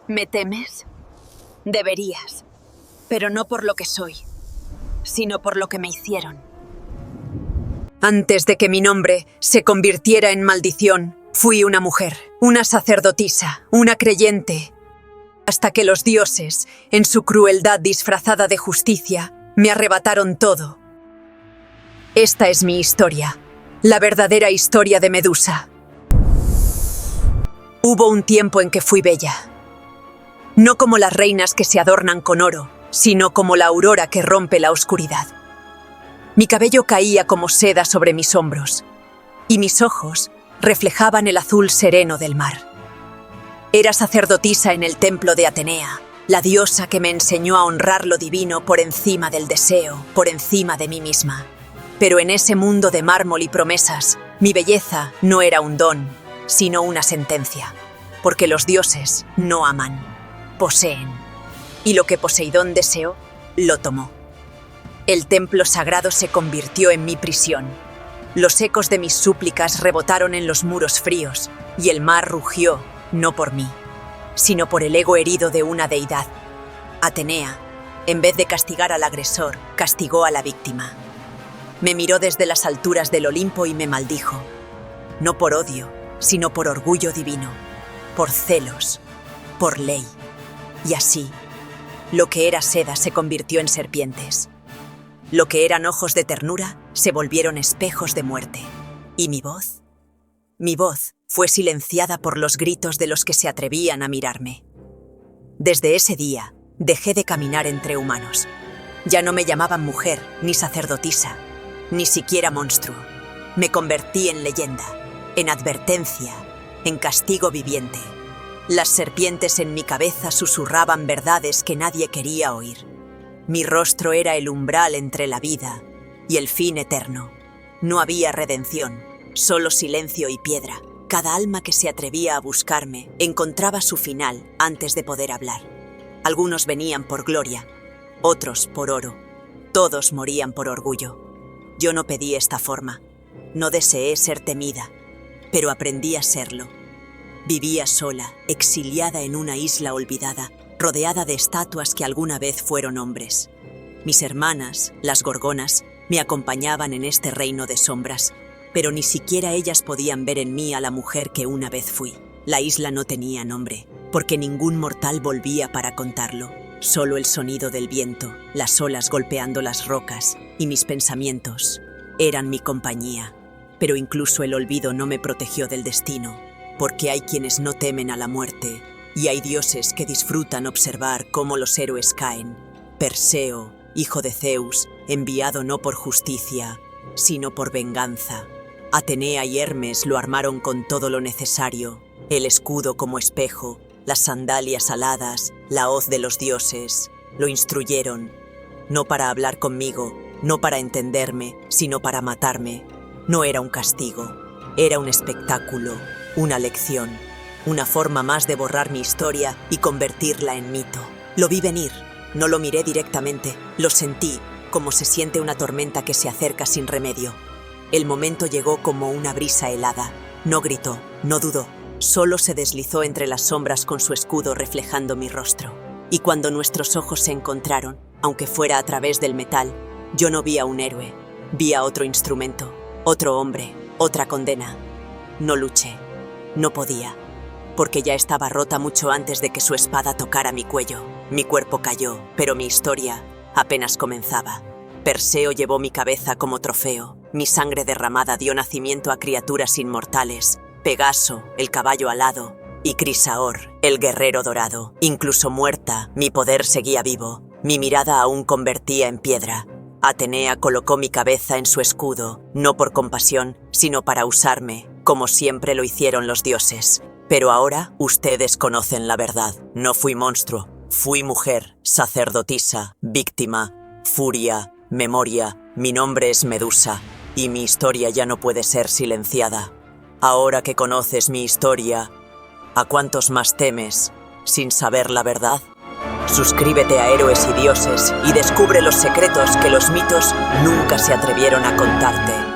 ¿Me temes? Deberías, pero no por lo que soy, sino por lo que me hicieron. Antes de que mi nombre se convirtiera en maldición, fui una mujer, una sacerdotisa, una creyente, hasta que los dioses, en su crueldad disfrazada de justicia, me arrebataron todo. Esta es mi historia, la verdadera historia de Medusa. Hubo un tiempo en que fui bella. No como las reinas que se adornan con oro, sino como la aurora que rompe la oscuridad. Mi cabello caía como seda sobre mis hombros, y mis ojos reflejaban el azul sereno del mar. Era sacerdotisa en el templo de Atenea, la diosa que me enseñó a honrar lo divino por encima del deseo, por encima de mí misma. Pero en ese mundo de mármol y promesas, mi belleza no era un don, sino una sentencia, porque los dioses no aman, poseen, y lo que Poseidón deseó, lo tomó. El templo sagrado se convirtió en mi prisión. Los ecos de mis súplicas rebotaron en los muros fríos, y el mar rugió, no por mí, sino por el ego herido de una deidad. Atenea, en vez de castigar al agresor, castigó a la víctima. Me miró desde las alturas del Olimpo y me maldijo, no por odio, sino por orgullo divino, por celos, por ley. Y así, lo que era seda se convirtió en serpientes. Lo que eran ojos de ternura se volvieron espejos de muerte. ¿Y mi voz? Mi voz fue silenciada por los gritos de los que se atrevían a mirarme. Desde ese día, dejé de caminar entre humanos. Ya no me llamaban mujer, ni sacerdotisa, ni siquiera monstruo. Me convertí en leyenda, en advertencia, en castigo viviente. Las serpientes en mi cabeza susurraban verdades que nadie quería oír. Mi rostro era el umbral entre la vida y el fin eterno. No había redención, solo silencio y piedra. Cada alma que se atrevía a buscarme encontraba su final antes de poder hablar. Algunos venían por gloria, otros por oro. Todos morían por orgullo. Yo no pedí esta forma. No deseé ser temida, pero aprendí a serlo. Vivía sola, exiliada en una isla olvidada, rodeada de estatuas que alguna vez fueron hombres. Mis hermanas, las gorgonas, me acompañaban en este reino de sombras, pero ni siquiera ellas podían ver en mí a la mujer que una vez fui. La isla no tenía nombre, porque ningún mortal volvía para contarlo. Solo el sonido del viento, las olas golpeando las rocas y mis pensamientos eran mi compañía. Pero incluso el olvido no me protegió del destino, porque hay quienes no temen a la muerte y hay dioses que disfrutan observar cómo los héroes caen. Perseo, hijo de Zeus, enviado no por justicia, sino por venganza. Atenea y Hermes lo armaron con todo lo necesario, el escudo como espejo, las sandalias aladas, la hoz de los dioses. Lo instruyeron, no para hablar conmigo, no para entenderme, sino para matarme. No era un castigo, era un espectáculo, una lección, una forma más de borrar mi historia y convertirla en mito. Lo vi venir, no lo miré directamente, lo sentí, como se siente una tormenta que se acerca sin remedio. El momento llegó como una brisa helada. No gritó, no dudó, solo se deslizó entre las sombras con su escudo reflejando mi rostro. Y cuando nuestros ojos se encontraron, aunque fuera a través del metal, yo no vi a un héroe, vi a otro instrumento, otro hombre, otra condena. No luché, no podía, porque ya estaba rota mucho antes de que su espada tocara mi cuello. Mi cuerpo cayó, pero mi historia apenas comenzaba. Perseo llevó mi cabeza como trofeo, mi sangre derramada dio nacimiento a criaturas inmortales, Pegaso, el caballo alado, y Crisaor, el guerrero dorado. Incluso muerta, mi poder seguía vivo, mi mirada aún convertía en piedra. Atenea colocó mi cabeza en su escudo, no por compasión, sino para usarme, como siempre lo hicieron los dioses. Pero ahora ustedes conocen la verdad. No fui monstruo, fui mujer, sacerdotisa, víctima, furia, memoria. Mi nombre es Medusa, y mi historia ya no puede ser silenciada. Ahora que conoces mi historia, ¿a cuántos más temes sin saber la verdad? Suscríbete a Héroes y Dioses y descubre los secretos que los mitos nunca se atrevieron a contarte.